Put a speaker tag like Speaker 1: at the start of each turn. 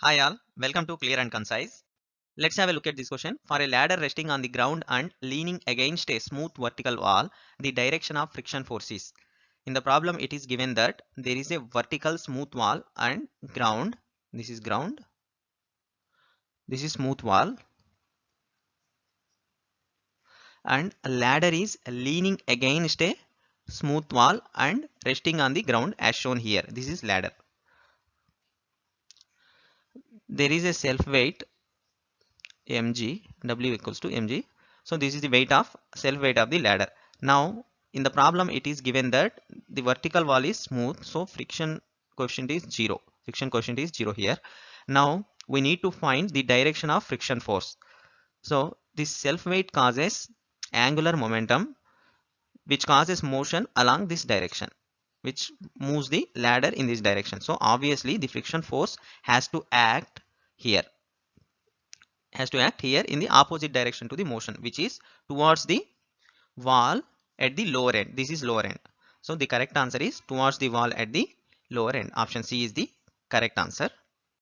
Speaker 1: Hi all, welcome to Clear and Concise. Let's have a look at this question. For a ladder resting on the ground and leaning against a smooth vertical wall, the direction of friction force is. In the problem, it is given that there is a vertical smooth wall and ground. This is ground. This is smooth wall. And a ladder is leaning against a smooth wall and resting on the ground as shown here. This is ladder. There is a self weight mg, w equals to mg. So this is the weight of self weight of the ladder. Now in the problem it is given that the vertical wall is smooth, so friction coefficient is 0. Friction coefficient is 0 here. Now we need to find the direction of friction force. So this self weight causes angular momentum which causes motion along this direction, which moves the ladder in this direction. So obviously the friction force has to act here in the opposite direction to the motion, which is towards the wall at the lower end. This is lower end. So the correct answer is towards the wall at the lower end. Option C is the correct answer.